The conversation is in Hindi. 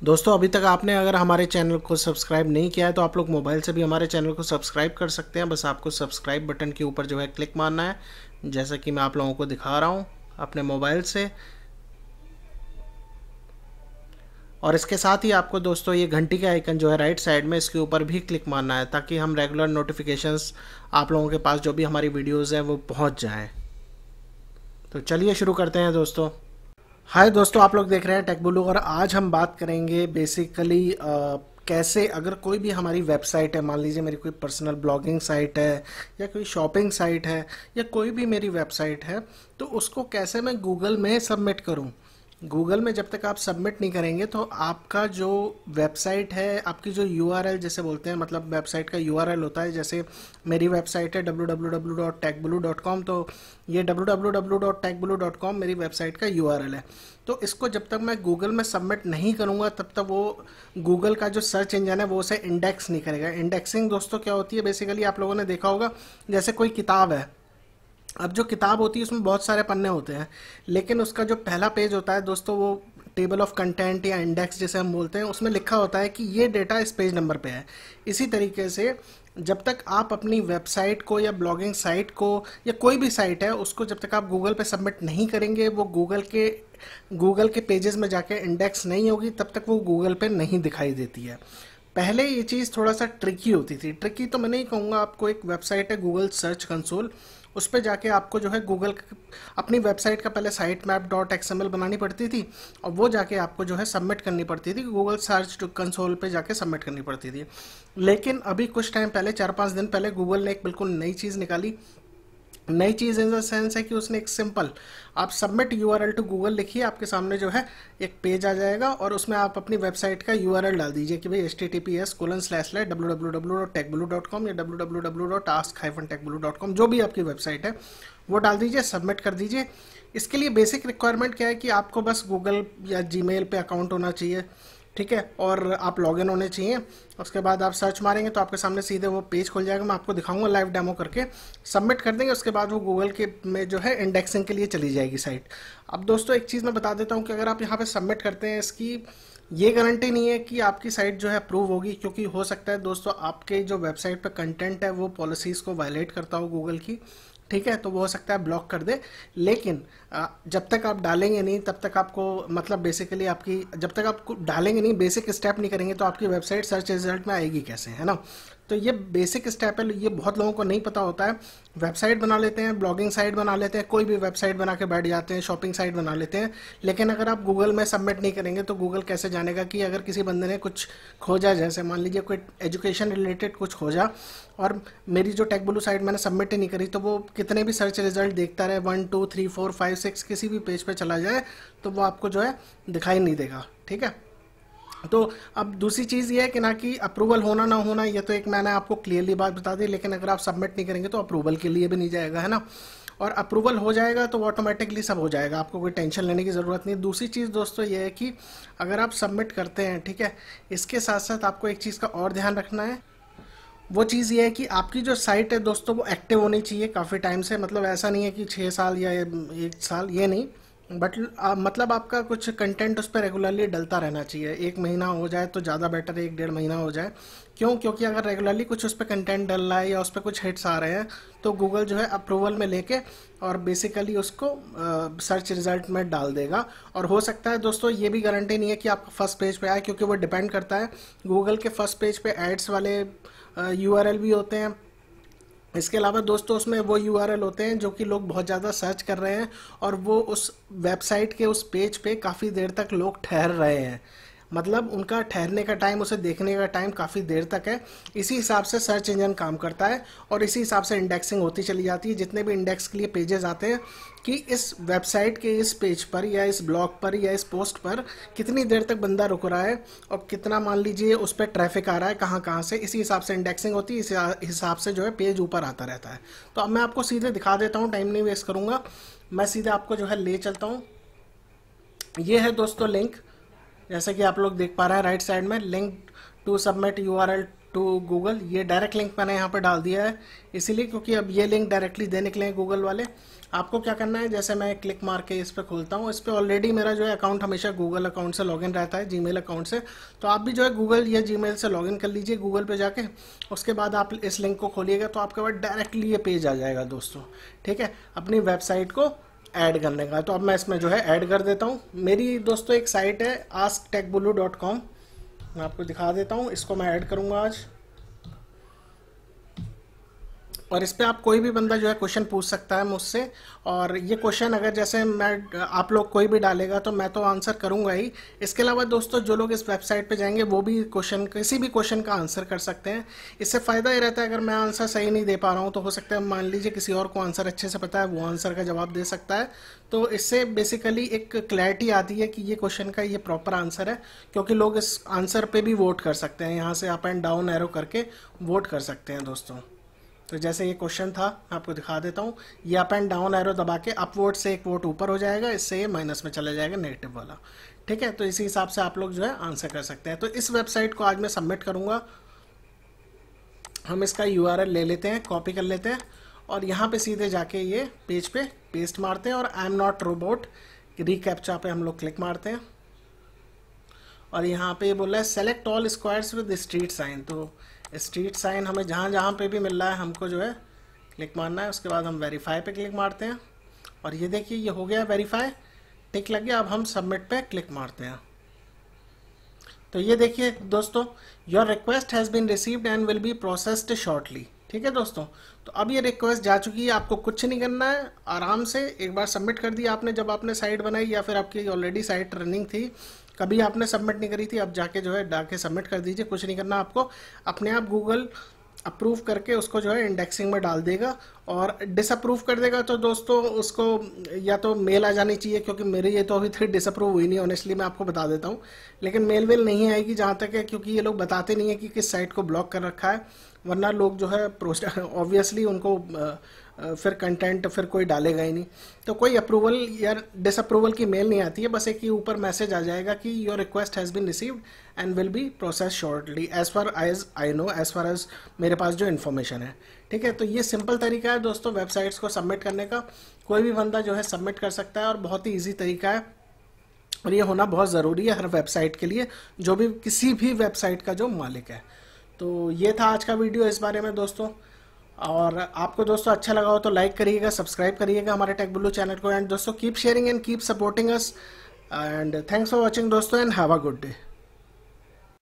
दोस्तों अभी तक आपने अगर हमारे चैनल को सब्सक्राइब नहीं किया है तो आप लोग मोबाइल से भी हमारे चैनल को सब्सक्राइब कर सकते हैं। बस आपको सब्सक्राइब बटन के ऊपर जो है क्लिक मारना है, जैसा कि मैं आप लोगों को दिखा रहा हूँ अपने मोबाइल से। और इसके साथ ही आपको दोस्तों ये घंटी का आइकन जो है राइट साइड में, इसके ऊपर भी क्लिक मारना है ताकि हम रेगुलर नोटिफिकेशंस आप लोगों के पास जो भी हमारी वीडियोज़ हैं वो पहुँच जाएँ। तो चलिए शुरू करते हैं दोस्तों। हाय दोस्तों, आप लोग देख रहे हैं टेक बुलू और आज हम बात करेंगे बेसिकली कैसे अगर कोई भी हमारी वेबसाइट है, मान लीजिए मेरी कोई पर्सनल ब्लॉगिंग साइट है या कोई शॉपिंग साइट है या कोई भी मेरी वेबसाइट है, तो उसको कैसे मैं गूगल में सबमिट करूं। गूगल में जब तक आप सबमिट नहीं करेंगे तो आपका जो वेबसाइट है, आपकी जो यूआरएल जैसे बोलते हैं, मतलब वेबसाइट का यूआरएल होता है। जैसे मेरी वेबसाइट है www.techbulu.com, तो ये www.techbulu.com मेरी वेबसाइट का यूआरएल है। तो इसको जब तक मैं गूगल में सबमिट नहीं करूँगा तब तक वो गूगल का जो सर्च इंजन है वो उसे इंडेक्स नहीं करेगा। इंडेक्सिंग दोस्तों क्या होती है, बेसिकली आप लोगों ने देखा होगा, जैसे कोई किताब है। अब जो किताब होती है उसमें बहुत सारे पन्ने होते हैं, लेकिन उसका जो पहला पेज होता है दोस्तों, वो टेबल ऑफ कंटेंट या इंडेक्स जिसे हम बोलते हैं, उसमें लिखा होता है कि ये डेटा इस पेज नंबर पे है। इसी तरीके से जब तक आप अपनी वेबसाइट को या ब्लॉगिंग साइट को या कोई भी साइट है उसको जब तक आप गूगल पे सबमिट नहीं करेंगे, वो गूगल के पेजेस में जाके इंडेक्स नहीं होगी, तब तक वो गूगल पे नहीं दिखाई देती है। पहले ये चीज़ थोड़ा सा ट्रिकी होती थी। ट्रिकी तो मैं नहीं कहूँगा, आपको एक वेबसाइट है गूगल सर्च कंसोल, उस पर जाके आपको जो है गूगल अपनी वेबसाइट का पहले साइट मैप डॉट एक्सएमएल बनानी पड़ती थी और वो जाके आपको जो है सबमिट करनी पड़ती थी, गूगल सर्च कंसोल पे जाके सबमिट करनी पड़ती थी। लेकिन अभी कुछ टाइम पहले, 4-5 दिन पहले, गूगल ने एक बिल्कुल नई चीज़ निकाली। नई चीज़ इन द सेंस है कि उसने एक सिंपल, आप सबमिट यूआरएल टू गूगल लिखिए, आपके सामने जो है एक पेज आ जाएगा और उसमें आप अपनी वेबसाइट का यूआरएल डाल दीजिए कि भाई https://www.techbulu.com या www.ask-techbulu.com, जो भी आपकी वेबसाइट है वो डाल दीजिए, सबमिट कर दीजिए। इसके लिए बेसिक रिक्वायरमेंट क्या है कि आपको बस गूगल या जीमेल पे अकाउंट होना चाहिए, ठीक है, और आप लॉगिन होने चाहिए। उसके बाद आप सर्च मारेंगे तो आपके सामने सीधे वो पेज खुल जाएगा। मैं आपको दिखाऊंगा लाइव डेमो करके। सबमिट कर देंगे, उसके बाद वो गूगल के में जो है इंडेक्सिंग के लिए चली जाएगी साइट। अब दोस्तों एक चीज़ मैं बता देता हूँ कि अगर आप यहाँ पे सबमिट करते हैं, इसकी ये गारंटी नहीं है कि आपकी साइट जो है अप्रूव होगी, क्योंकि हो सकता है दोस्तों आपके जो वेबसाइट पर कंटेंट है वो पॉलिसीज़ को वायलेट करता हो गूगल की, ठीक है, तो वो हो सकता है ब्लॉक कर दे। लेकिन जब तक आप डालेंगे नहीं तब तक आपको, मतलब बेसिकली आपकी, जब तक आप डालेंगे नहीं, बेसिक स्टेप नहीं करेंगे, तो आपकी वेबसाइट सर्च रिजल्ट में आएगी कैसे, है ना। तो ये बेसिक स्टेप है, ये बहुत लोगों को नहीं पता होता है। वेबसाइट बना लेते हैं, ब्लॉगिंग साइट बना लेते हैं, कोई भी वेबसाइट बना के बैठ जाते हैं, शॉपिंग साइट बना लेते हैं, लेकिन अगर आप गूगल में सबमिट नहीं करेंगे तो गूगल कैसे जानेगा कि अगर किसी बंदे ने कुछ खोजा, जैसे मान लीजिए कोई एजुकेशन रिलेटेड कुछ खोजा और मेरी जो टेक बुलू साइट मैंने सबमिट ही नहीं करी, तो वो कितने भी सर्च रिजल्ट देखता रहे, 1 2 3 4 5 6 किसी भी पेज पे चला जाए, तो वो आपको जो है दिखाई नहीं देगा, ठीक है। तो अब दूसरी चीज़ ये है कि ना कि अप्रूवल होना ना होना, ये तो एक मैंने आपको क्लियरली बात बता दी, लेकिन अगर आप सबमिट नहीं करेंगे तो अप्रूवल के लिए भी नहीं जाएगा, है ना। और अप्रूवल हो जाएगा तो ऑटोमेटिकली सब हो जाएगा, आपको कोई टेंशन लेने की ज़रूरत नहीं। दूसरी चीज़ दोस्तों ये है कि अगर आप सबमिट करते हैं, ठीक है, इसके साथ साथ आपको एक चीज़ का और ध्यान रखना है। वो चीज़ ये है कि आपकी जो साइट है दोस्तों वो एक्टिव होनी चाहिए काफ़ी टाइम से, मतलब ऐसा नहीं है कि 6 साल या 1 साल, ये नहीं, बट मतलब आपका कुछ कंटेंट उस पर रेगुलरली डलता रहना चाहिए। 1 महीना हो जाए तो ज़्यादा बेटर है, 1-1.5 महीना हो जाए। क्यों? क्योंकि अगर रेगुलरली कुछ उस पर कंटेंट डल रहा है या उस पर कुछ हिट्स आ रहे हैं तो गूगल जो है अप्रूवल में लेके और बेसिकली उसको सर्च रिजल्ट में डाल देगा। और हो सकता है दोस्तों ये भी गारंटी नहीं है कि आपका फर्स्ट पेज पे आए, क्योंकि वो डिपेंड करता है, गूगल के फर्स्ट पेज पे एड्स वाले यूआरएल भी होते हैं। इसके अलावा दोस्तों उसमें वो यूआरएल होते हैं जो कि लोग बहुत ज़्यादा सर्च कर रहे हैं और वो उस वेबसाइट के उस पेज पे काफ़ी देर तक लोग ठहर रहे हैं, मतलब उनका ठहरने का टाइम, उसे देखने का टाइम काफ़ी देर तक है। इसी हिसाब से सर्च इंजन काम करता है और इसी हिसाब से इंडेक्सिंग होती चली जाती है। जितने भी इंडेक्स के लिए पेजेस आते हैं कि इस वेबसाइट के इस पेज पर या इस ब्लॉग पर या इस पोस्ट पर कितनी देर तक बंदा रुक रहा है और कितना, मान लीजिए, उस पर ट्रैफिक आ रहा है कहाँ कहाँ से, इसी हिसाब से इंडेक्सिंग होती है। इस हिसाब से जो है पेज ऊपर आता रहता है। तो अब मैं आपको सीधे दिखा देता हूँ, टाइम नहीं वेस्ट करूँगा, मैं सीधे आपको जो है ले चलता हूँ। ये है दोस्तों लिंक, जैसे कि आप लोग देख पा रहे हैं राइट साइड में, link to submit URL to Google. ये डायरेक्ट लिंक मैंने यहाँ पे डाल दिया है इसीलिए क्योंकि अब ये लिंक डायरेक्टली देने के लिए गूगल वाले। आपको क्या करना है, जैसे मैं क्लिक मार के इस पर खोलता हूँ, इस पर ऑलरेडी मेरा जो है अकाउंट हमेशा गूगल अकाउंट से लॉगिन रहता है, जीमेल अकाउंट से। तो आप भी जो है गूगल या जीमेल से लॉगिन कर लीजिए गूगल पे जाके। उसके बाद आप इस लिंक को खोलिएगा तो आपके पास डायरेक्टली ये पेज आ जाएगा दोस्तों, ठीक है, अपनी वेबसाइट को ऐड करने का। तो अब मैं इसमें जो है ऐड कर देता हूँ। मेरी दोस्तों एक साइट है asktechbulu.com, मैं आपको दिखा देता हूँ। इसको मैं ऐड करूँगा आज, और इस पे आप कोई भी बंदा जो है क्वेश्चन पूछ सकता है मुझसे। और ये क्वेश्चन अगर जैसे मैं आप लोग कोई भी डालेगा तो मैं तो आंसर करूंगा ही। इसके अलावा दोस्तों जो लोग इस वेबसाइट पे जाएंगे वो भी क्वेश्चन, किसी भी क्वेश्चन का आंसर कर सकते हैं। इससे फ़ायदा ये रहता है अगर मैं आंसर सही नहीं दे पा रहा हूँ तो हो सकता है मान लीजिए किसी और को आंसर अच्छे से पता है, वो आंसर का जवाब दे सकता है। तो इससे बेसिकली एक क्लैरिटी आती है कि ये क्वेश्चन का ये प्रॉपर आंसर है, क्योंकि लोग इस आंसर पर भी वोट कर सकते हैं। यहाँ से अप एंड डाउन एरो करके वोट कर सकते हैं दोस्तों। तो जैसे ये क्वेश्चन था, मैं आपको दिखा देता हूँ। ये अप एंड डाउन एरो दबा के अप वोट से एक वोट ऊपर हो जाएगा, इससे ये माइनस में चला जाएगा नेगेटिव वाला, ठीक है। तो इसी हिसाब से आप लोग जो है आंसर कर सकते हैं। तो इस वेबसाइट को आज मैं सबमिट करूँगा। हम इसका URL ले लेते हैं, कॉपी कर लेते हैं, और यहाँ पे सीधे जाके ये पेज पे पेस्ट मारते हैं, और I am not robot reCAPTCHA पे हम लोग क्लिक मारते हैं। और यहाँ पे बोला है select all squares with street sign. तो स्ट्रीट साइन हमें जहाँ जहाँ पे भी मिल रहा है हमको जो है क्लिक मारना है। उसके बाद हम वेरीफाई पे क्लिक मारते हैं, और ये देखिए ये हो गया वेरीफाई, टिक लग गया। अब हम सबमिट पे क्लिक मारते हैं। तो ये देखिए दोस्तों, your request has been received and will be processed shortly, ठीक है दोस्तों। तो अब ये रिक्वेस्ट जा चुकी है, आपको कुछ नहीं करना है, आराम से एक बार सबमिट कर दिया आपने जब आपने साइट बनाई, या फिर आपकी ऑलरेडी साइट रनिंग थी, कभी आपने सबमिट नहीं करी थी, अब जाके जो है जाके सबमिट कर दीजिए। कुछ नहीं करना आपको, अपने आप गूगल अप्रूव करके उसको जो है इंडेक्सिंग में डाल देगा। और डिसअप्रूव कर देगा तो दोस्तों उसको या तो मेल आ जानी चाहिए, क्योंकि मेरी ये तो अभी तक डिसअप्रूव हुई नहीं, ऑनेस्टली मैं आपको बता देता हूँ। लेकिन मेल वेल नहीं आएगी जहाँ तक है, क्योंकि ये लोग बताते नहीं है कि किस साइट को ब्लॉक कर रखा है, वरना लोग जो है ऑब्वियसली उनको फिर कंटेंट फिर कोई डालेगा ही नहीं। तो कोई अप्रूवल या डिसअप्रूवल की मेल नहीं आती है, बस एक ही ऊपर मैसेज आ जाएगा कि your request has been received and will be process shortly as far as I know, as far as मेरे पास जो इन्फॉर्मेशन है, ठीक है। तो ये सिंपल तरीका है दोस्तों वेबसाइट्स को सबमिट करने का। कोई भी बंदा जो है सबमिट कर सकता है, और बहुत ही ईजी तरीका है, और ये होना बहुत ज़रूरी है हर वेबसाइट के लिए, जो भी किसी भी वेबसाइट का जो मालिक है। तो ये था आज का वीडियो इस बारे में दोस्तों। और आपको दोस्तों अच्छा लगा हो तो लाइक करिएगा, सब्सक्राइब करिएगा हमारे टेक बुल्लू चैनल को, एंड दोस्तों keep sharing and keep supporting us, and thanks for watching दोस्तों, and have a good day.